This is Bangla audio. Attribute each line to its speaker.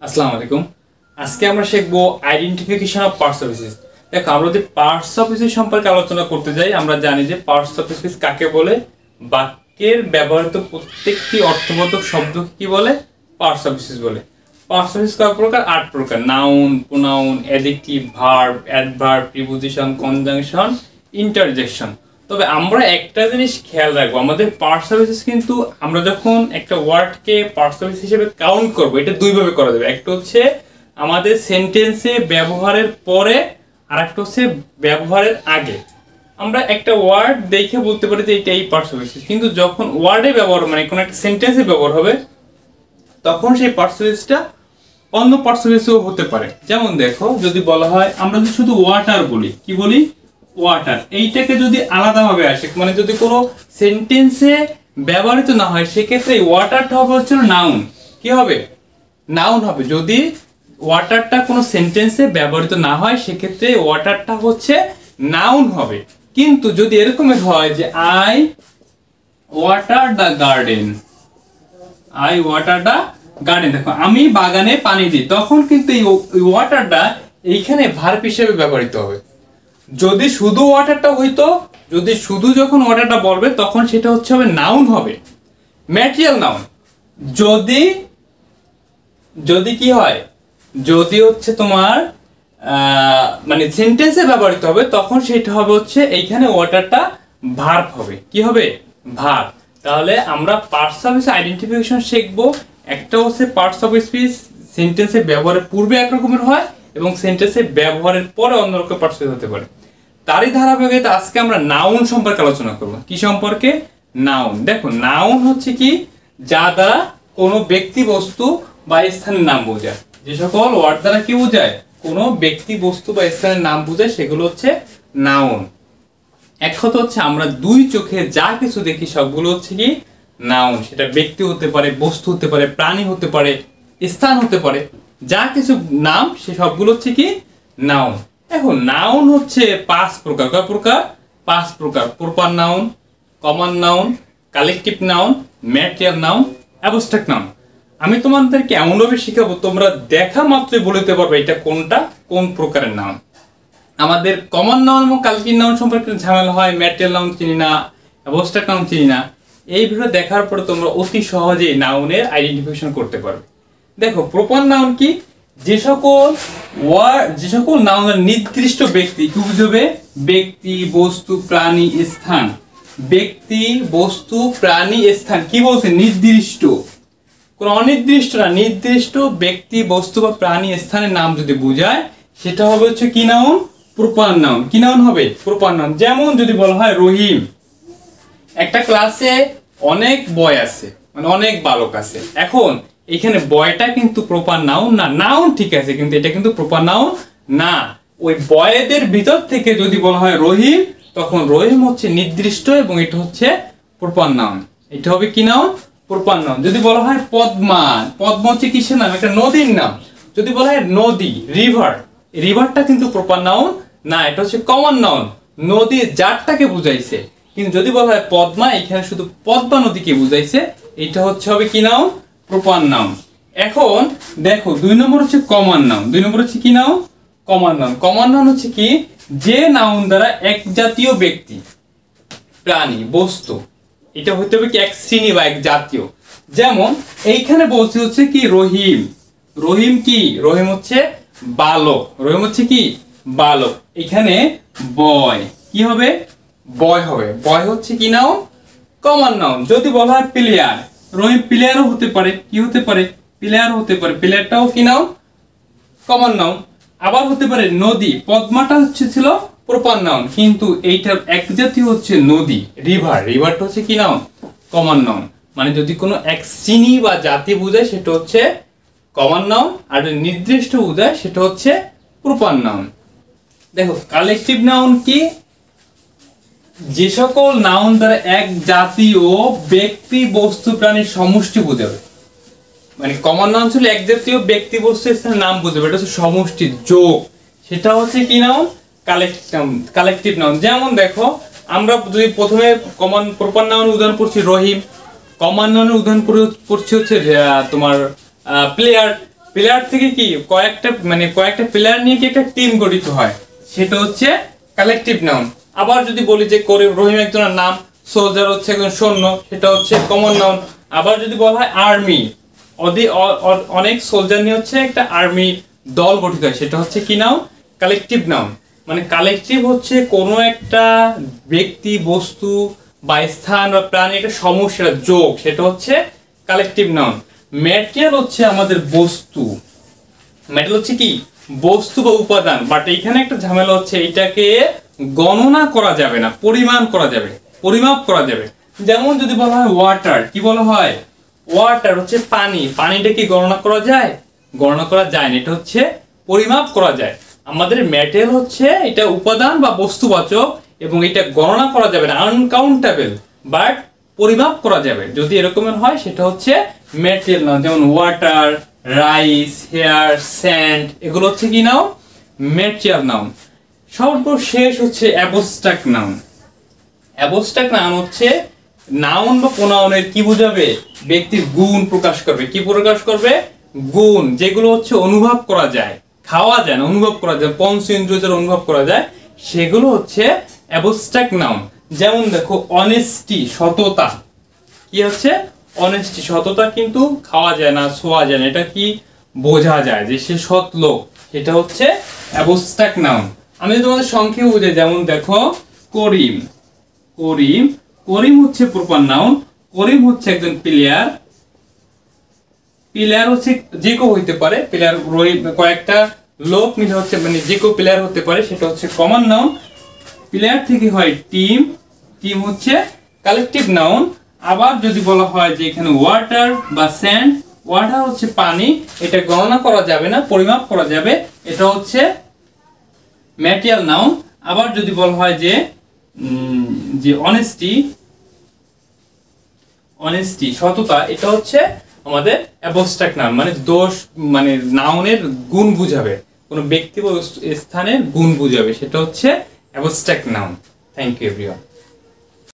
Speaker 1: আসসালামু আলাইকুম। আজকে আমরা শিখবো identification of parts of speech. দেখো, আমরা যদি পার্টস অফ স্পিচ সম্পর্কে আলোচনা করতে যাই, আমরা জানি যে পার্টস অফ স্পিচ কাকে বলে। বাক্যের ব্যবহৃত প্রত্যেকটি অর্থবোধক শব্দকে কি বলে? পার্টস অফ স্পিচ বলে। পার্টস অফ স্পিচ কয় প্রকার? 8 প্রকার। Noun, pronoun, adjective, verb, adverb, preposition, conjunction, interjection. তবে আমরা একটা জিনিস খেয়াল রাখবো, আমাদের পার্টস অফ স্পিচ কিন্তু আমরা যখন একটা ওয়ার্ডকে পার্টস অফ স্পিচ হিসেবে কাউন্ট করবো, এটা দুইভাবে করা যাবে। একটা হচ্ছে আমাদের সেন্টেন্সে ব্যবহারের পরে, আর একটা হচ্ছে ব্যবহারের আগে। আমরা একটা ওয়ার্ড দেখে বলতে পারি যে এটা এই পার্টস অফ স্পিচ, কিন্তু যখন ওয়ার্ডে ব্যবহার মানে কোনো একটা সেন্টেন্সে ব্যবহার হবে, তখন সেই পার্টস অফ স্পিচটা অন্য পার্টস অফ স্পিচও হতে পারে। যেমন দেখো, যদি বলা হয়, আমরা যদি শুধু ওয়াটার বলি, কি বলি? ওয়াটার। এইটাকে যদি আলাদাভাবে আসে, মানে যদি কোনো সেন্টেন্সে ব্যবহৃত না হয়, সেক্ষেত্রে ওয়াটারটা হবে হচ্ছে নাউন। কি হবে? নাউন হবে। যদি ওয়াটারটা কোনো সেন্টেন্সে ব্যবহৃত না হয়, সেক্ষেত্রে ওয়াটারটা হচ্ছে নাউন হবে। কিন্তু যদি এরকমের হয় যে I water the garden, I water the garden, দেখো আমি বাগানে পানি দিই, তখন কিন্তু এই ওয়াটারটা এইখানে ভার্ব হিসেবে ব্যবহৃত হবে। যদি শুধু ওয়াটারটা হইতো, যদি শুধু যখন ওয়াটারটা বলবে, তখন সেটা হচ্ছে হবে নাউন হবে, ম্যাটেরিয়াল নাউন। যদি যদি কি হয়, যদি হচ্ছে তোমার মানে সেন্টেন্সে ব্যবহৃত হবে, তখন সেটা হবে হচ্ছে এইখানে ওয়াটারটা ভার্ব হবে। কি হবে? ভার্ব। তাহলে আমরা পার্টস অফ স্পিচ আইডেন্টিফিকেশন শিখবো। একটা হচ্ছে পার্টস অফ স্পিচ সেন্টেন্সে ব্যবহারের পূর্বে একরকমের হয়, এবং সেন্টেন্সে ব্যবহারের পরে অন্যরকম পার্টস হতে পারে। তারই ধারাবাহিকতা আজকে আমরা নাউন সম্পর্কে আলোচনা করব। কি সম্পর্কে? নাউন। দেখো, নাউন হচ্ছে কি, যা দ্বারা কোনো ব্যক্তি, বস্তু বা স্থানের নাম বোঝায়। যে সকল ওয়ার্ড দ্বারা কি বোঝায়? কোনো ব্যক্তি, বস্তু বা স্থানের নাম বোঝায়, সেগুলো হচ্ছে নাউন। এক কথা হচ্ছে আমরা দুই চোখে যা কিছু দেখি, সবগুলো হচ্ছে কি নাউন। সেটা ব্যক্তি হতে পারে, বস্তু হতে পারে, প্রাণী হতে পারে, স্থান হতে পারে, যা কিছু নাম, সে সবগুলো হচ্ছে কি নাউন। এখন নাউন হচ্ছে 5 প্রকার। কয় প্রকার? 5 প্রকার। Proper noun, common noun, collective noun, material noun, abstract noun. আমি তোমাদেরকে এমনভাবে শিখাবো, তোমরা দেখা মাত্রই বলতে পারবে এটা কোনটা কোন প্রকারের নাউন। আমাদের কমন নাউন এবং কালেকটিভ নাউন সম্পর্কে ঝামেলা হয়, ম্যাটেরিয়াল নাউন চিনি না, অ্যাবস্ট্রাক্ট নাউন চিনি না। এই ভিডিও দেখার পরে তোমরা অতি সহজেই নাউনের আইডেন্টিফিকেশন করতে পারবে। দেখো, প্রপার নাউন কি? যে সকল নাউন নির্দিষ্ট ব্যক্তি, কি বুঝবে? ব্যক্তি, বস্তু, প্রাণী, স্থান। ব্যক্তি, বস্তু, প্রাণী, স্থান। কি বলছে? নির্দিষ্ট, কোন অনির্দিষ্ট না, নির্দিষ্ট ব্যক্তি, বস্তু বা প্রাণী, স্থানের নাম যদি বোঝায়, সেটা হবে হচ্ছে কি নাউন? Proper noun. কি নাউন হবে? Proper noun. যেমন যদি বলা হয় রহিম, একটা ক্লাসে অনেক বয় আছে, মানে অনেক বালক আছে। এখন এখানে বয়টা কিন্তু প্রপার নাউন না। নাউন ঠিক আছে, কিন্তু এটা কিন্তু প্রপার নাউন না। ওই বয়দের ভিতর থেকে যদি বলা হয় রহিম, তখন রহিম হচ্ছে নির্দিষ্ট, এবং এটা হচ্ছে প্রপার নাউন। এটা হবে কি নাউন? Proper noun. যদি বলা হয় পদ্মা, পদ্মা হচ্ছে কিসের নাম? একটা নদীর নাম। যদি বলা হয় নদী, রিভার, রিভারটা কিন্তু প্রপার নাউন না, এটা হচ্ছে কমন নাউন, নদীর জাতটাকে বুঝাইছে। কিন্তু যদি বলা হয় পদ্মা, এখানে শুধু পদ্মা নদীকে বুঝাইছে, এটা হচ্ছে হবে কি নাউন? Proper noun. এখন দেখো, 2 নম্বর হচ্ছে কমন নাউন। 2 নম্বর হচ্ছে কি noun? Common noun. Common noun হচ্ছে কি, যে নাউন দ্বারা এক জাতীয় ব্যক্তি, প্রাণী, বস্তু, এটা হতে হবে কি এক শ্রেণী বা এক জাতীয়। যেমন এইখানে বলছে হচ্ছে কি রহিম, রহিম কি? রহিম হচ্ছে বালক, রহিম হচ্ছে কি বালক। এখানে বয় কি হবে? বয় হবে। বয় হচ্ছে কি নাউন? Common noun. যদি বলা হয় প্লেয়ার, রহিম প্লেয়ারও হতে পারে। কি হতে পারে? প্লেয়ার হতে পারে। প্লেয়ারটাও কি নাউন? Common noun. আবার হতে পারে নদী, পদ্মাটা হচ্ছে ছিল প্রপার নাউন, কিন্তু এইটার এক জাতীয় হচ্ছে নদী, রিভার, রিভারটা হচ্ছে কি নাউন? Common noun. মানে যদি কোনো এক শ্রেণী বা জাতি বোঝায়, সেটা হচ্ছে কমন নাউন, আর যদি নির্দিষ্ট বোঝায়, সেটা হচ্ছে প্রপার নাউন। দেখো, কালেকটিভ নাউন কি? যে সকল নাউন দ্বারা এক জাতীয় ব্যক্তি, বস্তু, প্রাণীর সমষ্টি বোঝাবে। মানে কমন নাউন ছিল এক জাতীয় ব্যক্তি, বস্তু, স্থানের নাম বোঝাবে, এটা হচ্ছে সমষ্টি, যোগ, সেটা হচ্ছে কি নাউন? Collective noun. যেমন দেখো, আমরা যদি প্রথমে কমন প্রপার নাউন উদাহরণ পড়ছি রহিম, কমন নাউনের উদাহরণ পড়ছি হচ্ছে তোমার প্লেয়ার। প্লেয়ার থেকে কি কয়েকটা প্লেয়ার নিয়ে কি একটা টিম গঠিত হয়, সেটা হচ্ছে কালেকটিভ নাউন। আবার যদি বলি যে রহিম একজনের নাম, সোলজার হচ্ছে একজন সৈন্য, সেটা হচ্ছে কমন নাউন। আবার যদি বলা হয় আর্মি, অনেক সোলজার নিয়ে হচ্ছে একটা আর্মি দল গঠিত হয়, সেটা হচ্ছে কি নাউন? Collective noun. মানে কালেকটিভ হচ্ছে কোনো একটা ব্যক্তি, বস্তু বা স্থান বা প্রাণী একটা সমস্যা যোগ, সেটা হচ্ছে কালেকটিভ নাউন। ম্যাটেরিয়াল হচ্ছে আমাদের বস্তু, ম্যাটেরিয়াল হচ্ছে কি বস্তু বা উপাদান, বাট এখানে একটা ঝামেলা হচ্ছে এটাকে গণনা করা যাবে না, পরিমাণ করা যাবে, পরিমাপ করা যাবে। যেমন যদি বলা হয় ওয়াটার, কি বলা হয়? ওয়াটার হচ্ছে পানি, পানিটা কি গণনা করা যায়? গণনা করা যায় না, এটা হচ্ছে পরিমাপ করা যায়। আমাদের ম্যাটেরিয়াল হচ্ছে এটা উপাদান বা বস্তুবাচক এবং এটা গণনা করা যাবে না, আনকাউন্টেবল, বাট পরিমাপ করা যাবে। যদি এরকমের হয় সেটা হচ্ছে ম্যাটেরিয়াল নাউন। যেমন ওয়াটার, রাইস, হেয়ার, স্যান্ড, এগুলো হচ্ছে কি নাউন? Material noun. সর্বশেষ হচ্ছে অ্যাবস্ট্রাক্ট নাউন। অ্যাবস্ট্রাক্ট নাউন হচ্ছে নাউন বা প্রোনাউনের কি বোঝাবে? ব্যক্তির গুণ প্রকাশ করবে। কি প্রকাশ করবে? গুণ, যেগুলো হচ্ছে অনুভব করা যায়, খাওয়া যায় না, অনুভব করা যায়, পঞ্চ ইন্দ্রিয় দ্বারা অনুভব করা যায়, সেগুলো হচ্ছে অ্যাবস্ট্রাক্ট নাউন। যেমন দেখো অনেস্টি, সততা, কি হচ্ছে? অনেস্টি, সততা কিন্তু খাওয়া যায় না, ছোঁয়া যায় না, এটা কি বোঝা যায় যে সে সৎ লোক, এটা হচ্ছে অ্যাবস্ট্রাক্ট নাউন। আমি তোমাদের সংক্ষেপে বুঝাই, যেমন দেখো করিম, করিম, করিম হচ্ছে প্রপার নাউন। করিম হচ্ছে একজন প্লেয়ার, প্লেয়ার হচ্ছে যে কেউ হইতে পারে, প্লেয়ার কয়েকটা লোক মিলে হচ্ছে যে কেউ প্লেয়ার হতে পারে, সেটা হচ্ছে কমন নাউন। প্লেয়ার থেকে হয় টিম, টিম হচ্ছে কালেকটিভ নাউন। আবার যদি বলা হয় যে এখানে ওয়াটার বা স্যান্ড, ওয়াটার হচ্ছে পানি, এটা গণনা করা যাবে না, পরিমাপ করা যাবে, এটা হচ্ছে ম্যাটেরিয়াল নাউন। আবার যদি বলা হয় যে অনেস্টি, অনেস্টি, সততা, এটা হচ্ছে আমাদের অ্যাবস্ট্রাক্ট নাউন। মানে দোষ, মানে নাউনের গুণ বুঝাবে, কোনো ব্যক্তি বা স্থানের গুণ বুঝাবে, সেটা হচ্ছে abstract noun. Thank you everyone.